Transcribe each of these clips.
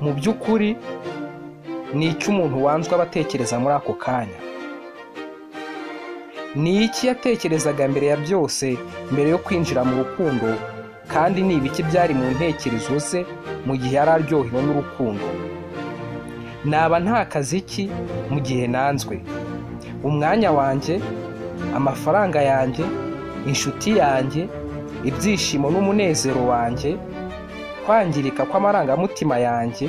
mu by'ukuri ni icyo umuntu wanzwe abatekereza muri ako kanya? Ni iki yatekerezaga mbere ya byose, mbere yo kwinjira mu rukundo, kandi ni ibiki byari mu ntekerezo ze mu gihe yari aryohewe n'urukundo? Naba nta kazi ki mu gihe nanzwe? Umwanya wanjye, amafaranga yanjye, inshuti yanjye, ibyishimo n'umunezero wanjye, kwangirika kw'amarangamutima yanjye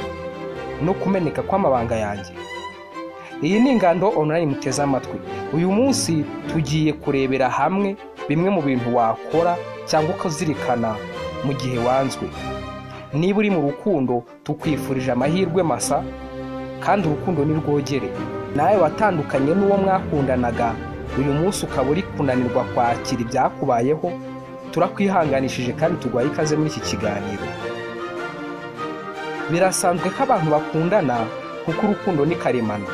no kumeneka kw'amabanga yanjye. Iyi ni Ingando Online muteze amatwi. Uyu munsi tugiye kurebera hamwe bimwe mu bintu wakora cyangwa ukazirikana mu gihe wanzwe. Niba uri mu rukundo, tukwifurije amahirwe masa, kandi urukundo ni rwogere. Nawe watandukanye n'uwo mwakundanaga, uyu munsi ukaba uri kunanirwa kwakira ibyakubayeho, turakwihanganishije kandi tuguhaye ikaze muri iki kiganiro. Birasanzwe ko abantu bakundana kuko urukundo ni karemano.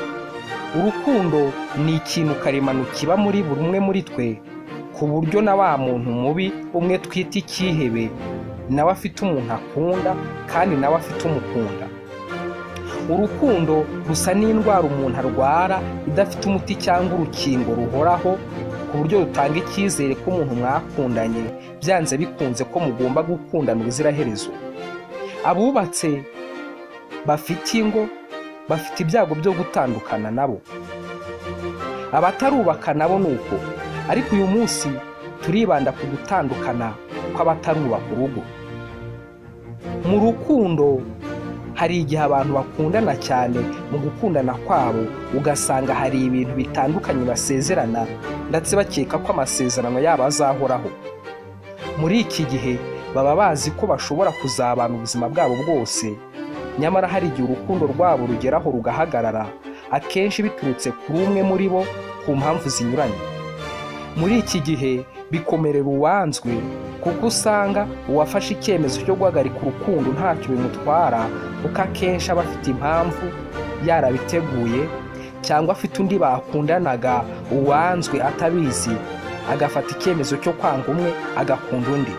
Urukundo ni ikintu karemano kiba muri buri umwe muri twe, ku buryo na wa muntu mubi umwe twita icyihebe nawe afite umuntu akunda, kandi nawe afite umukunda. Urukundo rusa n'indwara umuntu arwara idafite umuti cyangwa urukingo ruhoraho, ku buryo rutanga icyizere ko umuntu mwakundanye byanze bikunze ko mugomba gukundana ubuziraherezo. Abubatse bafite ingo bafite ibyago byo gutandukana nabo, abatarubaka nabo nuko. Ariko uyu munsi turibanda ku gutandukana kw'abatarubaka urugo. Mu rukundo hari igihe abantu bakundana cyane, mu gukundana kwabo ugasanga hari ibintu bitandukanye basezerana, ndetse bakeka ko amasezerano yabo azahoraho. Muri iki gihe baba bazi ko bashobora kuzabana ubuzima bwabo bwose, nyamara hari igihe urukundo rwabo rugeraho rugahagarara, akenshi biturutse kuri umwe muri bo ku mpamvu zinyuranye. Muri iki gihe bikomerera uwanzwe, kuko usanga uwafashe icyemezo cyo guhagarika urukundo ntacyo bimutwara, kuko akenshi aba afite impamvu yarabiteguye, cyangwa afite undi bakundanaga uwanzwe atabizi, agafata icyemezo cyo kwanga umwe agakunda undi.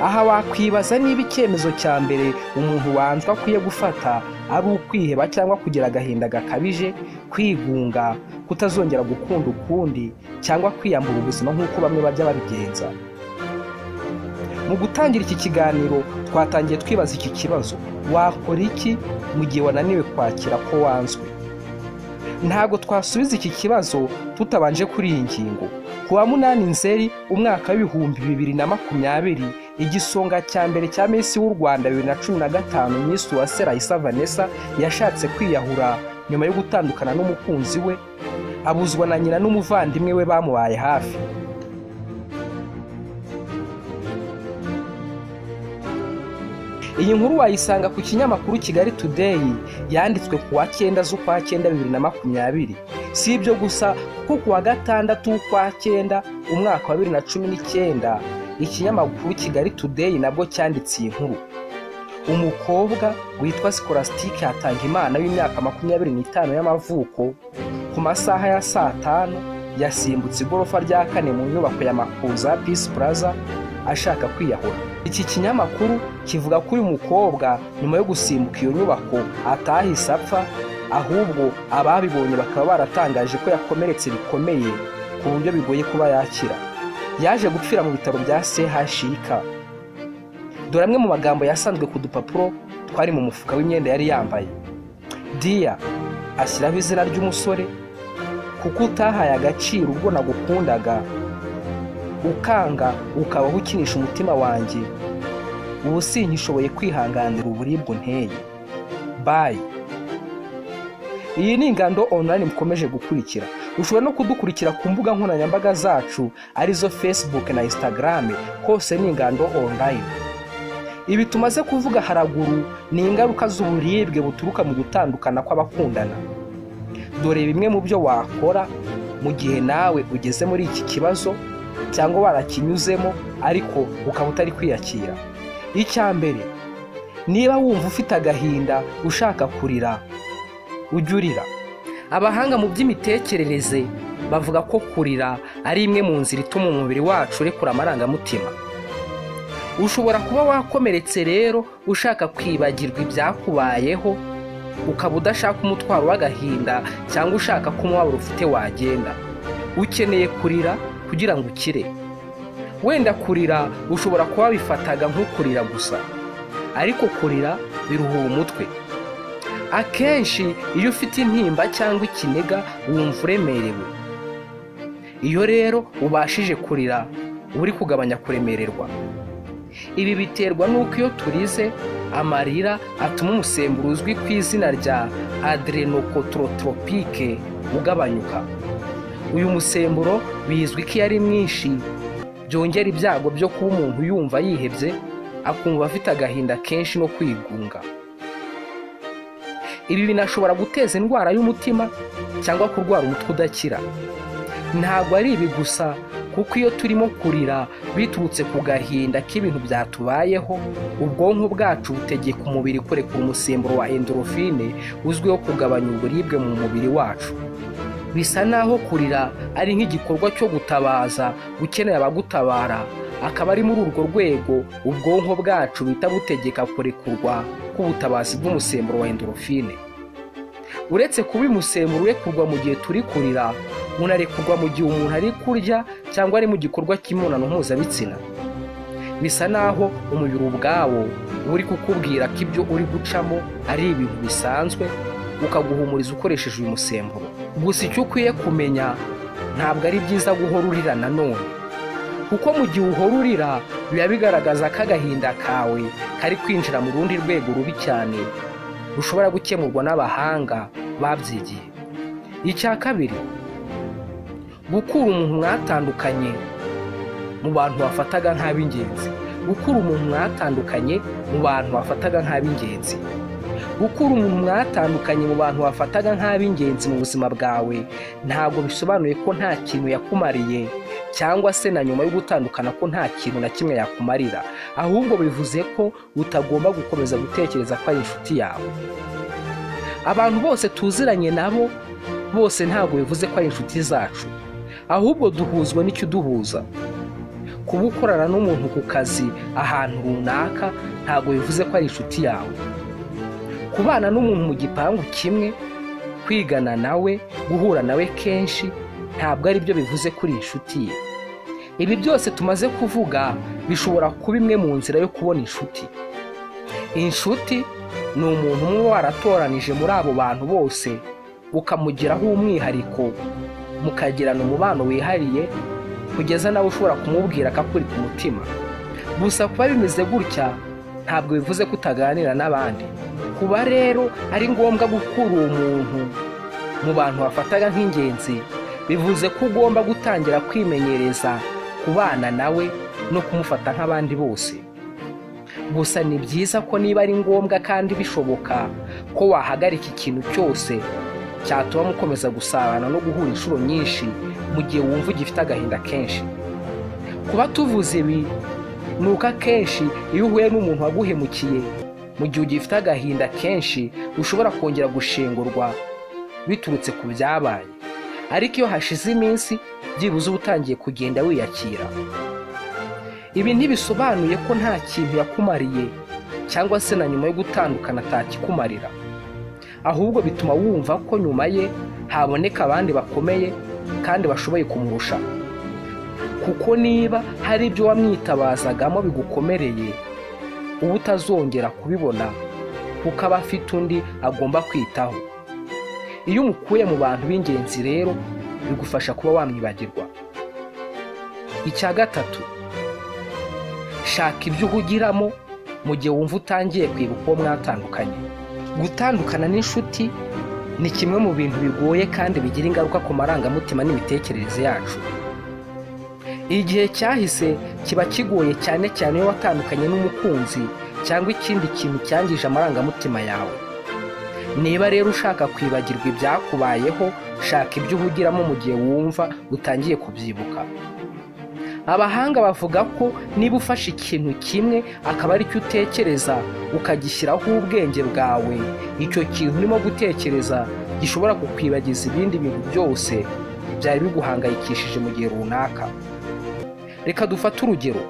Aha wakwibaza niba icyemezo cya mbere umuntu wanzwe akwiye gufata ari ukwiheba cyangwa kugira agahinda gakabije, kwigunga, kutazongera gukunda ukundi, cyangwa kwiyambura ubuzima nk'uko bamwe bajya babigenza. Mu gutangira iki kiganiro twatangiye twibaza iki kibazo: wakora iki mu gihe wananiwe kwakira ko wanzwe? Ntabwo twasubiza iki kibazo tutabanje kuri iyi ngingo. Ku wa 8 Nzeri umwaka w'ibihumbi 2020, igisonga cya mbere cya Miss w'u Rwanda 2015 Miss Uwase Raissa Vanessa yashatse kwiyahura nyuma yo gutandukana n'umukunzi we, abuzwa na nyina n'umuvandimwe we bamubaye hafi. Iyi nkuru wayisanga ku kinyamakuru Kigali Today, yanditswe ku wa 9 z'ukwa 9 2020. Si ibyo gusa, kuko ku wa 6 z'ukwa 9 umwaka wa 2019 ikinyamakuru Kigali Today nabwo cyanditse iyi nkuru. Umukobwa witwa Scholastique Hatangimana w'imyaka 25 y'amavuko, ku masaha ya saa 5 yasimbutse igorofa rya 4 mu nyubako ya Makuza Peace Plaza ashaka kwiyahura. Iki kinyamakuru kivuga ko uyu mukobwa nyuma yo gusimbuka iyo nyubako atahise apfa, ahubwo ababibonye bakaba baratangaje ko yakomeretse bikomeye ku buryo bigoye kuba yakira. Yaje gupfira mu bitaro bya CHUK. Dore amwe mu magambo yasanzwe ku dupapuro twari mu mufuka w'imyenda yari yambaye: Dia, ashyiraho izina ry'umusore, kuko utahaye agaciro ubwo nagukundaga, ukanga ukabaho ukinisha umutima wanjye, ubu sinkishoboye kwihanganira uburibwe nteye. Bye. Iyi ni Ingando Online mukomeje gukurikira. Ushobora no kudukurikira ku mbuga nkoranyambaga zacu arizo Facebook na Instagram, hose ni Ingando Online. Ibi tumaze kuvuga haraguru ni ingaruka z'uburibwe buturuka mu gutandukana kw'abakundana. Dore bimwe mu byo wakora mu gihe nawe ugeze muri iki kibazo, cyangwa warakinyuzemo ariko ukaba utari kwiyakira. Icya mbere, niba wumva ufite agahinda ushaka kurira, ujye urira. Abahanga mu by'imitekerereze bavuga ko kurira ari imwe mu nzira ituma umubiri wacu urekura amarangamutima. ushobora kuba wakomeretse rero ushaka kwibagirwa ibyakubayeho, ukaba udashaka umutwaro w'agahinda cyangwa ushaka ko umubabaro ufite wagenda. Ukeneye kurira kugira ngo ukire. Wenda kurira ushobora kuba wabifataga nko kurira gusa, ariko kurira biruhura umutwe. Akenshi iyo ufite intimba cyangwa ikiniga wumva uremerewe. Iyo rero ubashije kurira uba uri kugabanya kuremererwa. Ibi biterwa n'uko iyo turize amarira atuma umusemburo uzwi ku izina rya adrenocorticotropique ugabanyuka. Uyu musemburo bizwi ko iyo ari mwinshi byongera ibyago byo kuba umuntu yumva yihebye, akumva afite agahinda kenshi no kwigunga. Ibi binashobora guteza indwara y'umutima cyangwa kurwara umutwe udakira. Ntabwo ari ibi gusa, kuko iyo turimo kurira biturutse ku gahinda k'ibintu byatubayeho, ubwonko bwacu butegeka umubiri kurekura umusemburo wa endorphine uzwiho kugabanya uburibwe mu mubiri wacu. Bisa naho kurira ari nk'igikorwa cyo gutabaza ukeneye abagutabara, akaba ari muri urwo rwego ubwonko bwacu bita butegeka kurekurwa k'ubutabazi bw'umusemburo wa endorphine. Uretse kuba umusemburo urekurwa mu gihe turi kurira, unarekurwa mu gihe umuntu ari kurya cyangwa ari mu gikorwa cy'imibonano mpuzabitsina. Bisa naho umubiri ubwawo uri kukubwira ko ibyo uri gucamo ari ibintu bisanzwe, ukaguhumuriza ukoresheje uyu musemburo. Gusa icyo ukwiye kumenya, ntabwo ari byiza guhora urira nanone, kuko mu gihe uhora urira biba bigaragaza ko agahinda kawe kari kwinjira mu rundi rwego rubi cyane rushobora gukemurwa n'abahanga babyigiye. Icya kabiri, gukura umuntu mwatandukanye mu bantu wafataga nk'ab'ingenzi. Gukura umuntu mwatandukanye mu bantu wafataga nk'ab'ingenzi. Gukura umuntu mwatandukanye mu bantu wafataga nk'ab'ingenzi mu buzima bwawe ntabwo bisobanuye ko nta kintu yakumariye, cyangwa se na nyuma yo gutandukana ko nta kintu na kimwe yakumarira. Ahubwo bivuze ko utagomba gukomeza gutekereza ko ari inshuti yawe. Abantu bose tuziranye nabo bose ntabwo bivuze ko ari inshuti zacu, ahubwo duhuzwa n'icyo duhuza. Kuba ukorana n'umuntu ku kazi ahantu runaka ntabwo bivuze ko ari inshuti yawe. Kubana n'umuntu mu gipangu kimwe, kwigana nawe, guhura nawe kenshi, ntabwo ari byo bivuze kuri inshuti ye. Ibi byose tumaze kuvuga bishobora kuba imwe mu nzira yo kubona inshuti. Inshuti ni umuntu umwe waratoranije muri abo bantu bose, ukamugiraho umwihariko, mukagirana umubano wihariye, kugeza nawe ushobora kumubwira akakuri ku mutima. Gusa kuba bimeze gutya ntabwo bivuze ko utaganira n'abandi. Kuba rero ari ngombwa gukura uwo muntu mu bantu wafataga nk'ingenzi, bivuze ko ugomba gutangira kwimenyereza kubana nawe no kumufata nk'abandi bose. Gusa ni byiza ko niba ari ngombwa kandi bishoboka ko wahagarika ikintu cyose cyatuma mukomeza gusabana no guhura inshuro nyinshi mu gihe wumva ugifite agahinda kenshi. Kuba tuvuze ibi ni uko akenshi iyo uhuye n'umuntu waguhemukiye mu gihe ugifite agahinda kenshi, ushobora kongera gushengurwa biturutse ku byabaye, ariko iyo hashize iminsi byibuze uba utangiye kugenda wiyakira. Ibi ntibisobanuye ko nta kintu yakumariye cyangwa se na nyuma yo gutandukana atakikumarira, ahubwo bituma wumva ko nyuma ye haboneka abandi bakomeye kandi bashoboye kumurusha. Kuko niba hari ibyo wamwitabazagamo bigukomereye, uba utazongera kubibona, kuko aba afite undi agomba kwitaho. Iyo umukuye mu bantu b'ingenzi rero bigufasha kuba wamwibagirwa. Icya gatatu, shaka ibyo uhugiramo mu gihe wumva utangiye kwibuka uwo mwatandukanye. Gutandukana n'inshuti ni kimwe mu bintu bigoye kandi bigira ingaruka ku marangamutima n'imitekerereze yacu. Igihe cyahise kiba kigoye cyane cyane iyo watandukanye n'umukunzi cyangwa ikindi kintu cyangije amarangamutima yawe. Niba rero ushaka kwibagirwa ibyakubayeho, shaka ibyo uhugiramo mu gihe wumva utangiye kubyibuka. Abahanga bavuga ko niba ufashe ikintu kimwe akaba ari cyo utekereza ukagishyiraho ubwenge bwawe, icyo kintu urimo gutekereza gishobora kukwibagiza ibindi bintu byose byari biguhangayikishije mu gihe runaka. Reka dufate urugero.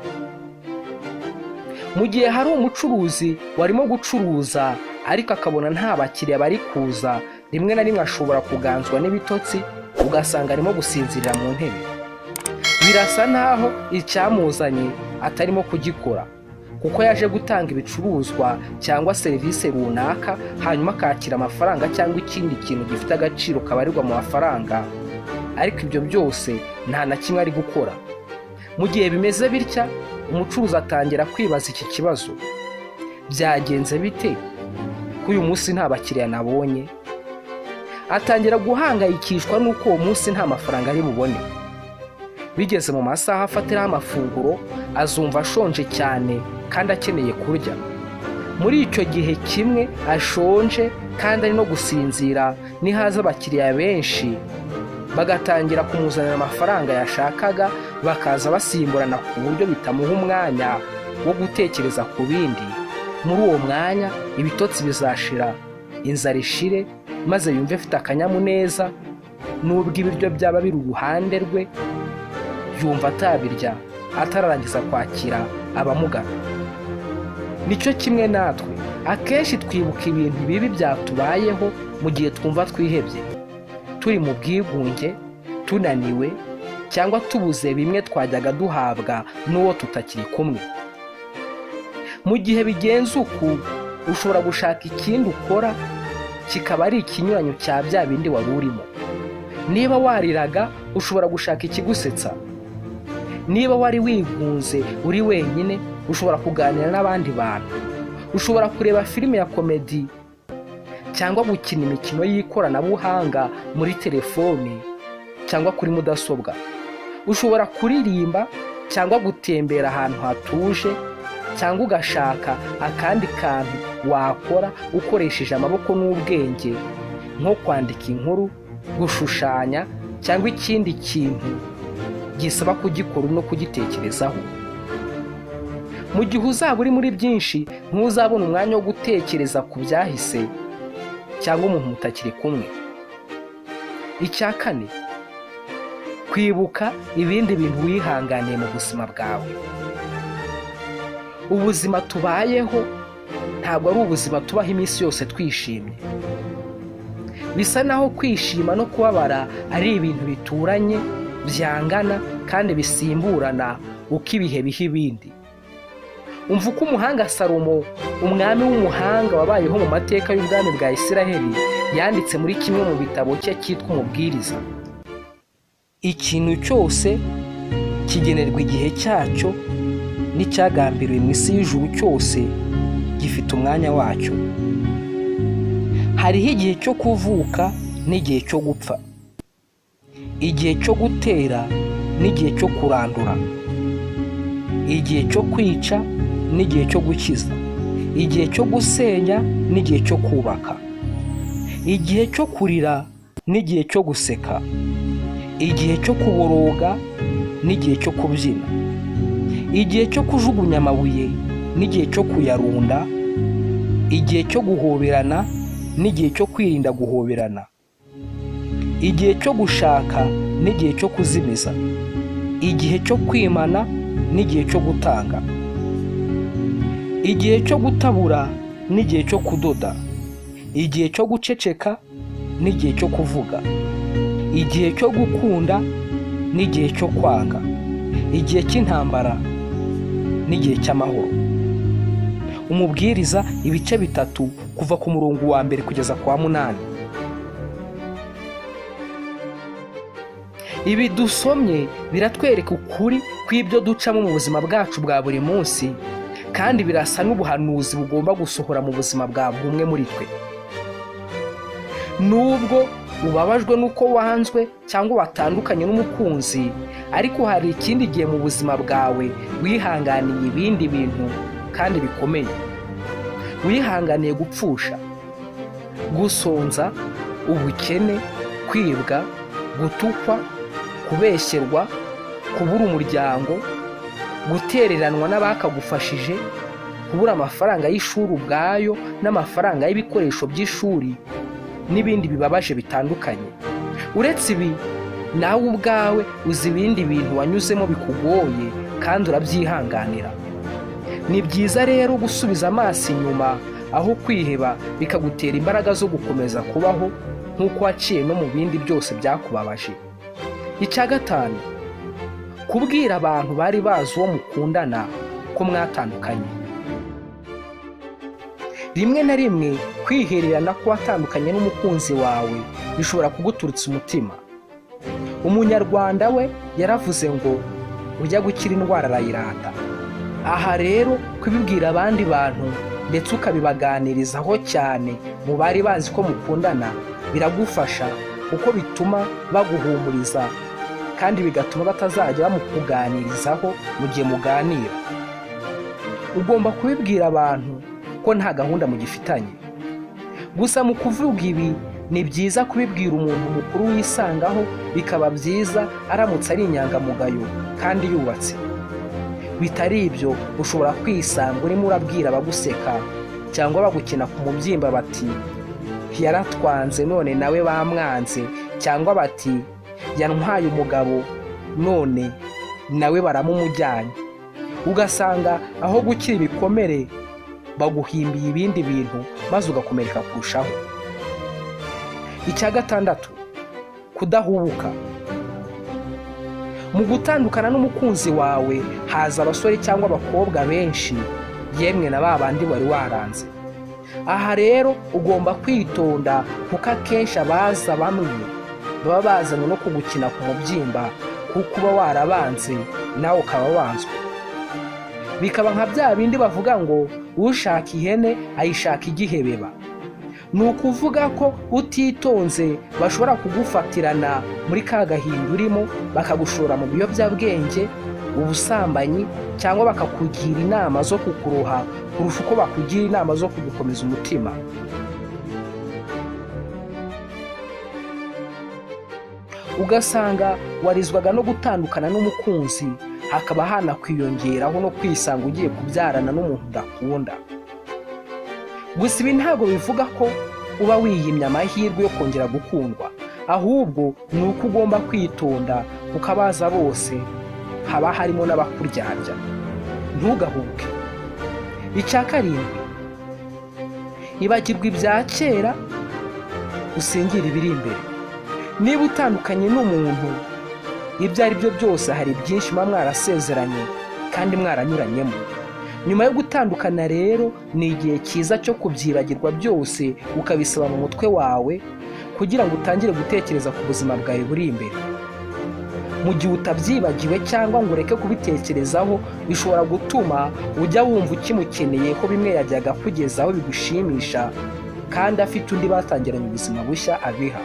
mu gihe hari umucuruzi warimo gucuruza ariko akabona nta bakiriya bari kuza, rimwe na rimwe ashobora kuganzwa n'ibitotsi ugasanga arimo gusinzirira mu ntebe. Birasa naho icyamuzanye atarimo kugikora, kuko yaje gutanga ibicuruzwa cyangwa serivisi runaka hanyuma akakira amafaranga cyangwa ikindi kintu gifite agaciro kabarirwa mu mafaranga, ariko ibyo byose nta na kimwe ari gukora. Mu gihe bimeze bitya, umucuruzi atangira kwibaza iki kibazo: byagenze bite ko uyu munsi nta bakiriya nabonye? Atangira guhangayikishwa n'uko uwo munsi nta mafaranga ari bubone. Bigeze mu masaha afatiraho amafunguro, azumva ashonje cyane kandi akeneye kurya. Muri icyo gihe kimwe ashonje kandi ari no gusinzira, nihaza abakiriya benshi bagatangira kumuzanira amafaranga yashakaga, bakaza basimburana ku buryo bitamuha umwanya wo gutekereza ku bindi. Muri uwo mwanya ibitotsi bizashira, inzara ishire, maze yumve afite akanyamuneza. Nubwo ibiryo byaba biri uruhande rwe, yumva atabirya atararangiza kwakira abamugana. Nicyo kimwe natwe, akenshi twibuka ibintu bibi byatubayeho mu gihe twumva twihebye, turi mu bwigunge, tunaniwe, cyangwa tubuze bimwe twajyaga duhabwa n'uwo tutakiri kumwe. Mu gihe bigenze uku, ushobora gushaka ikindi ukora kikaba ari ikinyuranyo cya bya bindi wari urimo. Niba wariraga, ushobora gushaka ikigusetsa. Niba wari wigunze uri wenyine, ushobora kuganira n'abandi bantu. Ushobora kureba filime ya komedi cyangwa gukina imikino y'ikoranabuhanga muri telefoni cyangwa kuri mudasobwa. Ushobora kuririmba cyangwa gutembera ahantu hatuje, cyangwa ugashaka akandi kantu wakora ukoresheje amaboko n'ubwenge, nko kwandika inkuru, gushushanya, cyangwa ikindi kintu gisaba kugikora no kugitekerezaho. Mu gihe uzaba uri muri byinshi, ntuzabona umwanya wo gutekereza ku byahise cyangwa umuntu mutakiri kumwe. Icya kane, kwibuka ibindi bintu wihanganiye mu buzima bwawe. Ubuzima tubayeho ntabwo ari ubuzima tubaho iminsi yose twishimye. Bisa naho kwishima no kubabara ari ibintu bituranye, byangana kandi bisimburana uko ibihe biha ibindi. Umva uko umuhanga Salomo, umwami w'umuhanga wabayeho mu mateka y'ubwami bwa Isiraheli, yanditse muri kimwe mu bitabo cye cyitwa Umubwiriza: ikintu cyose kigenerwa igihe cyacyo, n'icyagambiriwe mu isi y'ijuru cyose gifite umwanya wacyo. Hariho igihe cyo kuvuka n'igihe cyo gupfa, igihe cyo gutera n'igihe cyo kurandura, igihe cyo kwica n'igihe cyo gukiza, igihe cyo gusenya n'igihe cyo kubaka, igihe cyo kurira n'igihe cyo guseka, igihe cyo kuboroga n'igihe cyo kubyina, igihe cyo kujugunya amabuye n'igihe cyo kuyarunda, igihe cyo guhoberana n'igihe cyo kwirinda guhoberana, igihe cyo gushaka n'igihe cyo kuzimiza, igihe cyo kwimana n'igihe cyo gutanga, igihe cyo gutabura n'igihe cyo kudoda, igihe cyo guceceka n'igihe cyo kuvuga, igihe cyo gukunda n'igihe cyo kwanga, igihe cy'intambara n'igihe cy'amahoro. Umubwiriza ibice 3 kuva ku murongo wa 1 kugeza kwa 8. Ibi dusomye biratwereka ukuri kw'ibyo ducamo mu buzima bwacu bwa buri munsi, kandi birasa n'ubuhanuzi bugomba gusohora mu buzima bwa buri umwe muri twe. Nubwo ubabajwe n'uko wanzwe cyangwa watandukanye n'umukunzi, ariko hari ikindi gihe mu buzima bwawe wihanganiye ibindi bintu kandi bikomeye. Wihanganiye gupfusha, gusonza, ubukene, kwibwa, gutukwa, kubeshyerwa, kubura umuryango, gutereranwa n'abakagufashije, kubura amafaranga y'ishuri ubwayo n'amafaranga y'ibikoresho by'ishuri n'ibindi bibabaje bitandukanye. Uretse ibi, nawe ubwawe uzi ibindi bintu wanyuzemo bikugoye kandi urabyihanganira. Ni byiza rero gusubiza amaso inyuma aho kwiheba bikagutera imbaraga zo gukomeza kubaho nk'uko waciye no mu bindi byose byakubabaje. Icya gatanu, kubwira abantu bari bazi uwo mukundana ko mwatandukanye. Rimwe na rimwe kwihererana ko watandukanye n'umukunzi wawe bishobora kuguturitsa umutima. Umunyarwanda we yaravuze ngo ujya gukira indwara arayirata. Aha rero kubibwira abandi bantu ndetse ukabibaganirizaho cyane mu bari bazi ko mukundana biragufasha, kuko bituma baguhumuriza kandi bigatuma batazajya bamukuganirizaho mu gihe muganira. Ugomba kubibwira abantu ko nta gahunda mugifitanye. Gusa mu kuvuga ibi ni byiza kubibwira umuntu mukuru wisangaho, bikaba byiza aramutse ari inyangamugayo kandi yubatse. Bitari ibyo ushobora kwisanga urimo urabwira abaguseka cyangwa bagukina ku mubyimba bati yaratwanze none nawe bamwanze, cyangwa bati yantwaye umugabo none nawe baramumujyanye. Ugasanga aho gukira ibikomere baguhimbiye ibindi bintu maze ugakomereka kurushaho. Icya gatandatu, kudahubuka. Mu gutandukana n'umukunzi wawe haza abasore cyangwa abakobwa benshi, yemwe na babandi wari waranze. Aha rero ugomba kwitonda, kuko akenshi abaza bamwe baba bazanye no kugukina ku mubyimba kuko uba warabanze nawe ukaba wanzwe. Bikaba nka bya bindi bavuga ngo ushaka ihene ayishaka igihebeba. Ni ukuvuga ko utitonze bashobora kugufatirana muri ka gahinda urimo, bakagushora mu biyobyabwenge, ubusambanyi, cyangwa bakakugira inama zo kukuroha kurusha uko bakugira inama zo kugukomeza umutima. Ugasanga warizwaga no gutandukana n'umukunzi, hakaba hanakwiyongeraho no kwisanga ugiye kubyarana n'umuntu udakunda. Gusa ibi ntabwo bivuga ko uba wiyimye amahirwe yo kongera gukundwa, ahubwo ni uko ugomba kwitonda, kuko abaza bose haba harimo n'abakuryarya. Ntugahubuke. Icya karindwi, ibagirwa ibya kera, usengera ibiri imbere. Niba utandukanye n'umuntu, ibyo ari byo byose hari byinshi muba mwarasezeranye kandi mwaranyuranyemo. Nyuma yo gutandukana rero ni igihe cyiza cyo kubyibagirwa byose, ukabisaba mu mutwe wawe kugira ngo utangire gutekereza ku buzima bwawe buri imbere. Mu gihe utabyibagiwe cyangwa ngo ureke kubitekerezaho, bishobora gutuma ujya wumva ukimukeneye ko bimwe yajyaga kugezaho bigushimisha kandi afite undi batangiranye ubuzima bushya abiha.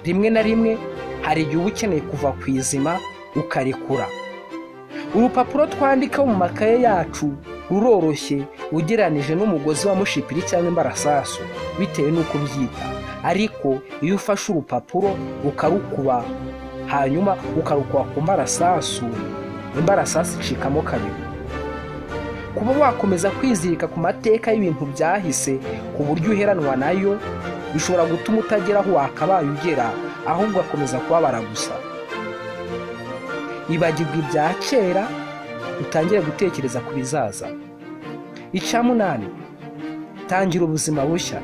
Rimwe na rimwe hari igihe uba ukeneye kuva ku izima ukarekura. Urupapuro twandikaho mu makaye yacu ruroroshye ugereranije n'umugozi wa mushipiri cyangwa imbarasasu, bitewe n'uko byita. Ariko iyo ufashe urupapuro ukarukuba hanyuma ukarukuba ku mbarasasu, imbarasasu icikamo kabiri. Kuba wakomeza kwizirika ku mateka y'ibintu byahise ku buryo uheranwa nayo, bishobora gutuma utagera aho wakabaye ugera, ahubwo ugakomeza kubabara gusa. Ibagirwa ibya kera, utangire gutekereza ku bizaza. Icya munani, tangira ubuzima bushya.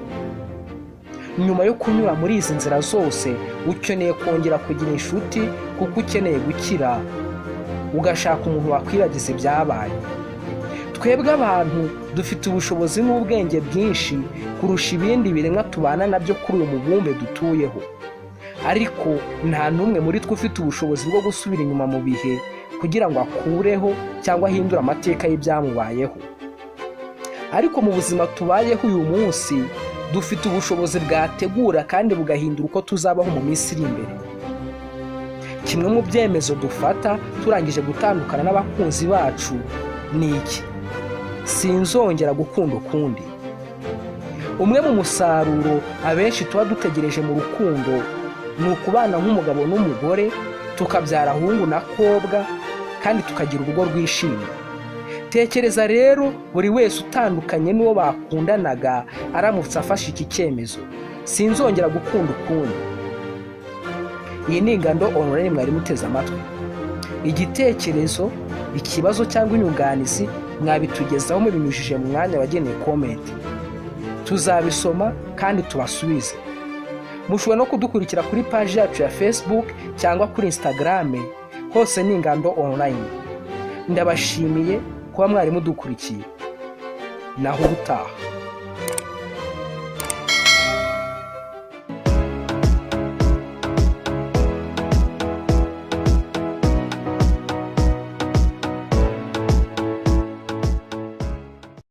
Nyuma yo kunyura muri izi nzira zose, ukeneye kongera kugira inshuti, kuko ukeneye gukira, ugashaka umuntu wakwibagiza ibyabaye. Twebwe abantu dufite ubushobozi n'ubwenge bwinshi kurusha ibindi biremwa tubana nabyo kuri uyu mubumbe dutuyeho. Ariko nta n'umwe muri twe ufite ubushobozi bwo gusubira inyuma mu bihe kugira ngo akureho cyangwa ahindure amateka y'ibyamubayeho. Ariko mu buzima tubayeho uyu munsi, dufite ubushobozi bwategura kandi bugahindura uko tuzabaho mu minsi iri imbere. Kimwe mu byemezo dufata turangije gutandukana n'abakunzi bacu ni iki: sinzongera gukunda ukundi. Umwe mu musaruro abenshi tuba dutegereje mu rukundo ni ukubana nk'umugabo n'umugore, tukabyara ahungu na kobwa, kandi tukagira urugo rwishimye. Tekereza rero buri wese utandukanye n'uwo bakundanaga aramutse afashe iki cyemezo: sinzongera gukunda ukundi. Iyi ni Ingando Honorine mwari muteze amatwi. Igitekerezo, ikibazo cyangwa inyunganizi mwabitugezaho mubinyujije mu mwanya wageneye comment. Tuzabisoma kandi tubasubize. Mushobora no kudukurikira kuri page yacu ya Facebook cyangwa kuri Instagram, hose ni Ingando Online. Ndabashimiye kuba mwari mudukurikiye. Naho ubutaha.